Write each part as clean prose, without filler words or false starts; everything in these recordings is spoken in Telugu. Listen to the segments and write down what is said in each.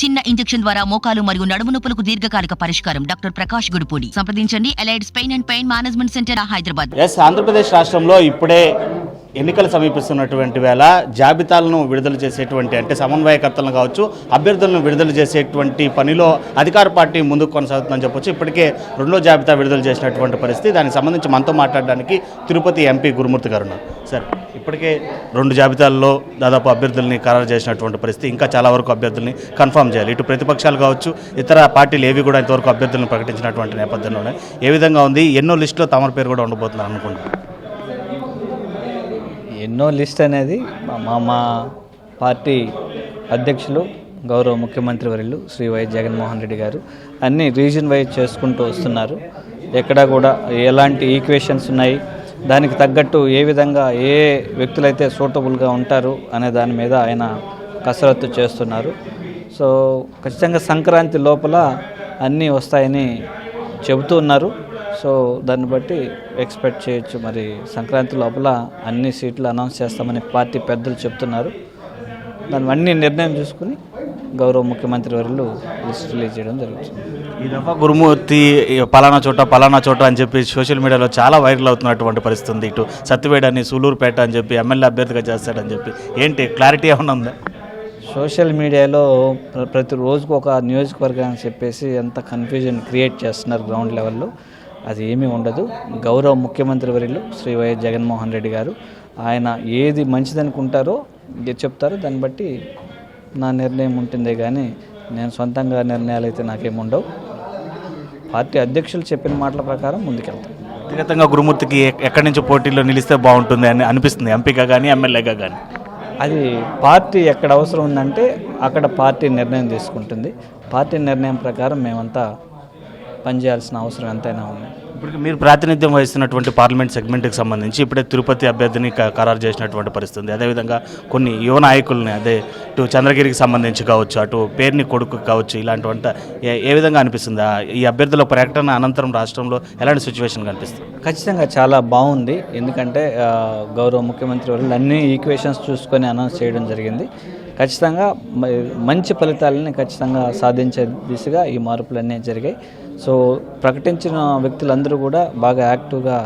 చిన్న ఇంజెక్షన్ ద్వారా మోకాలు మరియు నడుము నొప్పులకు దీర్ఘకాలిక పరిష్కారం. డాక్టర్ ప్రకాష్ గుడిపూడి. సంప్రదించండి. ఎలైడ్స్ pain and pain management centre, Hyderabad. Andhra Pradesh రాష్ట్రంలో ఇప్పుడే ఎన్నికలు సమీపిస్తున్నటువంటి వేళ జాబితాలను విడుదల చేసేటువంటి అంటే సమన్వయకర్తలను కావచ్చు, అభ్యర్థులను విడుదల చేసేటువంటి పనిలో అధికార పార్టీ ముందుకు కొనసాగుతుందని చెప్పొచ్చు. ఇప్పటికే రెండో జాబితా విడుదల చేసినటువంటి పరిస్థితి. దానికి సంబంధించి మనతో మాట్లాడడానికి తిరుపతి ఎంపీ గురుమూర్తి గారు ఉన్నారు. సార్, ఇప్పటికే రెండు జాబితాల్లో దాదాపు అభ్యర్థుల్ని ఖరారు చేసినటువంటి పరిస్థితి. ఇంకా చాలా వరకు అభ్యర్థుల్ని కన్ఫర్మ్ చేయాలి. ఇటు ప్రతిపక్షాలు కావచ్చు, ఇతర పార్టీలు ఏవి కూడా ఇంతవరకు అభ్యర్థులను ప్రకటించినటువంటి నేపథ్యంలోనే ఏ విధంగా ఉంది? ఎన్నో లిస్టులో తమ పేరు కూడా ఉండబోతున్నారు అనుకుంటున్నారు. ఎన్నో లిస్ట్ అనేది మా పార్టీ అధ్యక్షులు గౌరవ ముఖ్యమంత్రి వర్యులు శ్రీ వైఎస్ జగన్మోహన్ రెడ్డి గారు అన్ని రీజన్ వైజ్ చేసుకుంటూ వస్తున్నారు. ఎక్కడా కూడా ఎలాంటి ఈక్వేషన్స్ ఉన్నాయి, దానికి తగ్గట్టు ఏ విధంగా ఏ వ్యక్తులైతే సూటబుల్గా ఉంటారు అనే దాని మీద ఆయన కసరత్తు చేస్తున్నారు. సో ఖచ్చితంగా సంక్రాంతి లోపల అన్నీ వస్తాయని చెబుతూ ఉన్నారు. సో దాన్ని బట్టి ఎక్స్పెక్ట్ చేయొచ్చు. మరి సంక్రాంతి లోపల అన్ని సీట్లు అనౌన్స్ చేస్తామని పార్టీ పెద్దలు చెప్తున్నారు. దాన్ని అన్ని నిర్ణయం చూసుకుని గౌరవ ముఖ్యమంత్రి వర్యులు లిస్ట్ రిలీజ్ చేయడం జరుగుతుంది. ఈ దఫా గురుమూర్తి పలానా చోట అని చెప్పి సోషల్ మీడియాలో చాలా వైరల్ అవుతున్నటువంటి పరిస్థితి ఉంది. ఇటు సత్తివేడ్ అని, సూలూరుపేట అని చెప్పి ఎమ్మెల్యే అభ్యర్థిగా చేస్తాడని చెప్పి ఏంటి క్లారిటీ ఏమన్నా ఉందా? సోషల్ మీడియాలో ప్రతి రోజుకు ఒక నియోజకవర్గాన్ని చెప్పేసి ఎంత కన్ఫ్యూజన్ క్రియేట్ చేస్తున్నారు గ్రౌండ్ లెవెల్లో. అది ఏమీ ఉండదు. గౌరవ ముఖ్యమంత్రి వర్యులు శ్రీ వైఎస్ జగన్మోహన్ రెడ్డి గారు ఆయన ఏది మంచిదనుకుంటారో చెప్తారో దాన్ని బట్టి నా నిర్ణయం ఉంటుందే కానీ నేను సొంతంగా నిర్ణయాలు అయితే నాకేముండవు. పార్టీ అధ్యక్షులు చెప్పిన మాటల ప్రకారం ముందుకెళ్తాను. వ్యక్తిగతంగా గురుమూర్తికి ఎక్కడి నుంచి పోటీలో నిలిస్తే బాగుంటుంది అని అనిపిస్తుంది, ఎంపీగా కానీ ఎమ్మెల్యేగా కానీ? అది పార్టీ ఎక్కడ అవసరం ఉందంటే అక్కడ పార్టీ నిర్ణయం తీసుకుంటుంది. పార్టీ నిర్ణయం ప్రకారం మేమంతా పనిచేయాల్సిన అవసరం ఎంతైనా ఉంది. ఇప్పుడు మీరు ప్రాతినిధ్యం వహిస్తున్నటువంటి పార్లమెంట్ సెగ్మెంట్కి సంబంధించి ఇప్పుడే తిరుపతి అభ్యర్థిని ఖరారు చేసినటువంటి పరిస్థితి ఉంది. అదేవిధంగా కొన్ని యువ నాయకుల్ని అదే ఇటు చంద్రగిరికి సంబంధించి కావచ్చు, అటు పేరుని కొడుకు కావచ్చు, ఇలాంటివంట ఏ విధంగా అనిపిస్తుంది? ఈ అభ్యర్థుల ప్రకటన అనంతరం రాష్ట్రంలో ఎలాంటి సిచ్యువేషన్ కనిపిస్తుంది? ఖచ్చితంగా చాలా బాగుంది. ఎందుకంటే గౌరవ ముఖ్యమంత్రి వర్యులు అన్ని ఈక్వేషన్స్ చూసుకొని అనౌన్స్ చేయడం జరిగింది. ఖచ్చితంగా మంచి ఫలితాలని ఖచ్చితంగా సాధించే దిశగా ఈ మార్పులన్నీ జరిగాయి. సో ప్రకటించిన వ్యక్తులందరూ కూడా బాగా యాక్టివ్గా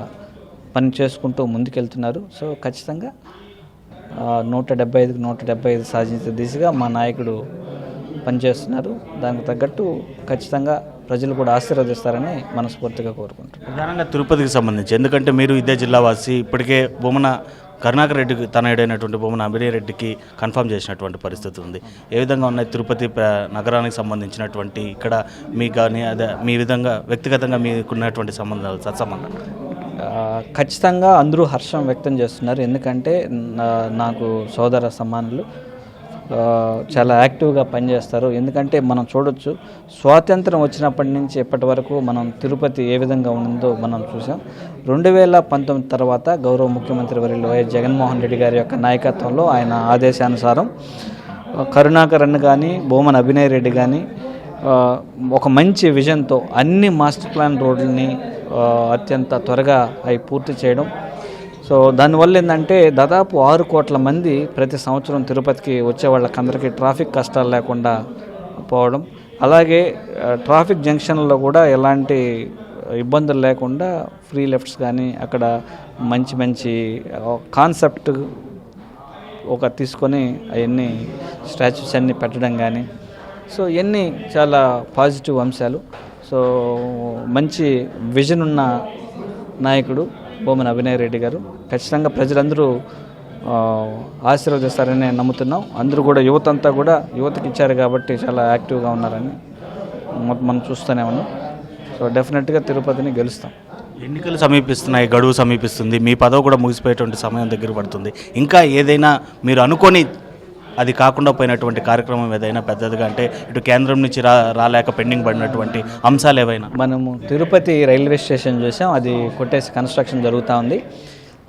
పని చేసుకుంటూ ముందుకెళ్తున్నారు. సో ఖచ్చితంగా 175కి 175 సాధించే దిశగా మా నాయకుడు పనిచేస్తున్నారు. దానికి తగ్గట్టు ఖచ్చితంగా ప్రజలు కూడా ఆశీర్వదిస్తారని మనస్ఫూర్తిగా కోరుకుంటున్నారు. ప్రధానంగా తిరుపతికి సంబంధించి, ఎందుకంటే మీరు ఇదే జిల్లా వాసి, ఇప్పటికే భూమన కరుణాకర్ రెడ్డికి తనయుడైనటువంటి భూమన అభినయ్ రెడ్డికి కన్ఫర్మ్ చేసినటువంటి పరిస్థితి ఉంది. ఏ విధంగా ఉన్నాయి తిరుపతి నగరానికి సంబంధించినటువంటి ఇక్కడ మీకు కానీ అదే మీ విధంగా వ్యక్తిగతంగా మీకున్నటువంటి సంబంధాలు, సత్సంబంధం? ఖచ్చితంగా అందరూ హర్షం వ్యక్తం చేస్తున్నారు. ఎందుకంటే నాకు సోదర సమానులు చాలా యాక్టివ్గా పనిచేస్తారు. ఎందుకంటే మనం చూడొచ్చు, స్వాతంత్రం వచ్చినప్పటి నుంచి ఇప్పటి వరకు మనం తిరుపతి ఏ విధంగా ఉందో మనం చూసాం. 2019 తర్వాత గౌరవ ముఖ్యమంత్రి వర్యులు వైఎస్ జగన్మోహన్ రెడ్డి గారి యొక్క నాయకత్వంలో ఆయన ఆదేశానుసారం కరుణాకర్ అన్న కానీ, భూమన అభినయ్ రెడ్డి కానీ ఒక మంచి విజన్తో అన్ని మాస్టర్ ప్లాన్ రోడ్లని అత్యంత త్వరగా అవి పూర్తి చేయడం. సో దానివల్ల ఏంటంటే దాదాపు 6 కోట్ల మంది ప్రతి సంవత్సరం తిరుపతికి వచ్చే వాళ్ళకందరికీ ట్రాఫిక్ కష్టాలు లేకుండా పోవడం, అలాగే ట్రాఫిక్ జంక్షన్లో కూడా ఎలాంటి ఇబ్బందులు లేకుండా ఫ్రీ లెఫ్ట్స్ కానీ అక్కడ మంచి మంచి కాన్సెప్ట్ ఒక తీసుకొని అవన్నీ స్టాచ్యూస్ అన్నీ పెట్టడం కానీ, సో ఇవన్నీ చాలా పాజిటివ్ అంశాలు. సో మంచి విజన్ ఉన్న నాయకుడు భూమన అభినయ్ రెడ్డి గారు. ఖచ్చితంగా ప్రజలందరూ ఆశీర్వదిస్తారని నమ్ముతున్నాం. అందరూ కూడా యువతంతా కూడా యువతకి ఇచ్చారు కాబట్టి చాలా యాక్టివ్గా ఉన్నారని మనం చూస్తూనే ఉన్నాం. సో డెఫినెట్గా తిరుపతిని గెలుస్తాం. ఎన్నికలు సమీపిస్తున్నాయి, గడువు సమీపిస్తుంది, మీ పదవి కూడా ముగిసిపోయేటువంటి సమయం దగ్గర పడుతుంది. ఇంకా ఏదైనా మీరు అనుకొని అది కాకుండా పోయినటువంటి కార్యక్రమం ఏదైనా పెద్దదిగా, అంటే ఇటు కేంద్రం నుంచి రాలేక పెండింగ్ పడినటువంటి అంశాలు ఏవైనా? మనము తిరుపతి రైల్వే స్టేషన్ చూసాం, అది కొట్టేసి కన్స్ట్రక్షన్ జరుగుతూ ఉంది.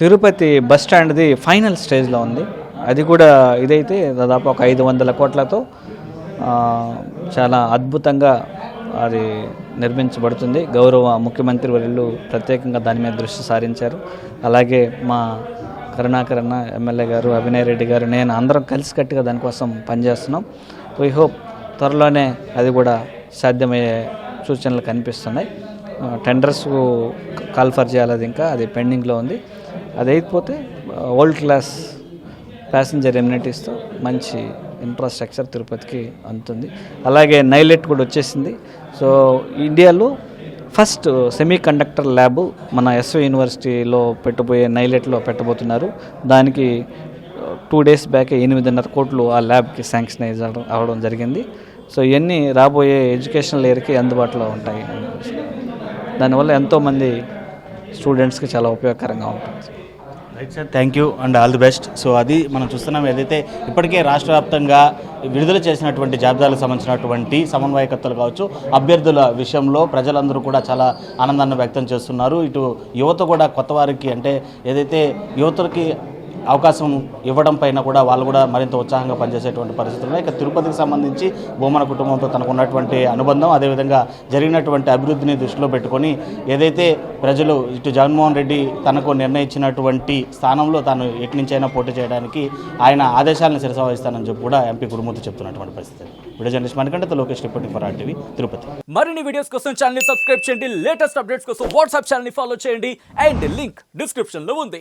తిరుపతి బస్ స్టాండ్ది ఫైనల్ స్టేజ్లో ఉంది. అది కూడా ఇదైతే దాదాపు ఒక 500 కోట్లతో చాలా అద్భుతంగా అది నిర్మించబడుతుంది. గౌరవ ముఖ్యమంత్రి వర్యులు ప్రత్యేకంగా దాని మీద దృష్టి సారించారు. అలాగే మా కరుణాకర్ అన్న, ఎమ్మెల్యే గారు, అభినయ్ రెడ్డి గారు, నేను అందరం కలిసికట్టుగా దానికోసం పనిచేస్తున్నాం. వీ హోప్ త్వరలోనే అది కూడా సాధ్యమయ్యే సూచనలు కనిపిస్తున్నాయి. టెండర్స్ కాల్ఫర్ చేయాలి, అది పెండింగ్లో ఉంది. అది అయిపోతే వరల్డ్ క్లాస్ ప్యాసింజర్ ఎమ్యూనిటీస్తో మంచి ఇన్ఫ్రాస్ట్రక్చర్ తిరుపతికి అందుతుంది. అలాగే నైలెట్ కూడా వచ్చేసింది. సో ఇండియాలో ఫస్ట్ సెమీ కండక్టర్ ల్యాబ్ మన ఎస్వి యూనివర్సిటీలో పెట్టబోయే నైలెట్లో పెట్టబోతున్నారు. దానికి 2 days బ్యాక్ 8.5 కోట్లు ఆ ల్యాబ్కి శాంక్షన్ అవ్వడం జరిగింది. సో ఇవన్నీ రాబోయే ఎడ్యుకేషనల్ ఇయర్కి అందుబాటులో ఉంటాయి. దానివల్ల ఎంతోమంది స్టూడెంట్స్కి చాలా ఉపయోగకరంగా ఉంటుంది. Right sir, thank you and all the best. So అది మనం చూస్తున్నాం, ఏదైతే ఇప్పటికే రాష్ట్ర వ్యాప్తంగా విడుదల చేసినటువంటి జాబితాలకు సంబంధించినటువంటి సమన్వయకర్తలు కావచ్చు, అభ్యర్థుల విషయంలో ప్రజలందరూ కూడా చాలా ఆనందాన్ని వ్యక్తం చేస్తున్నారు. ఇటు యువత కూడా కొత్త వారికి అంటే ఏదైతే యువతకి అవకాశం ఇవ్వడం పైన కూడా వాళ్ళు కూడా మరింత ఉత్సాహంగా పనిచేసేటువంటి పరిస్థితులు ఉన్నాయి. ఇక తిరుపతికి సంబంధించి భూమన కుటుంబంతో తనకు ఉన్నటువంటి అనుబంధం, అదేవిధంగా జరిగినటువంటి అభివృద్ధిని దృష్టిలో పెట్టుకొని ఏదైతే ప్రజలు ఇటు జగన్మోహన్ రెడ్డి తనకు నిర్ణయించినటువంటి స్థానంలో తాను ఎటు నుంచైనా పోటీ చేయడానికి ఆయన ఆదేశాలను శిరసావహిస్తానని చెప్పి కూడా ఎంపీ గురుమూర్తి చెప్తున్నటువంటి పరిస్థితి. వీడియో జర్నలిస్ట్ మనకంటే Lokesh reporting for RTV Tirupati. మరిన్ని వీడియోస్ కోసం ఛానల్ ని సబ్స్క్రైబ్ చేయండి, లేటెస్ట్ అప్డేట్స్ కోసం వాట్సాప్ ఛానల్ ని ఫాలో చేయండి అండ్ లింక్ డిస్క్రిప్షన్ లో ఉంది.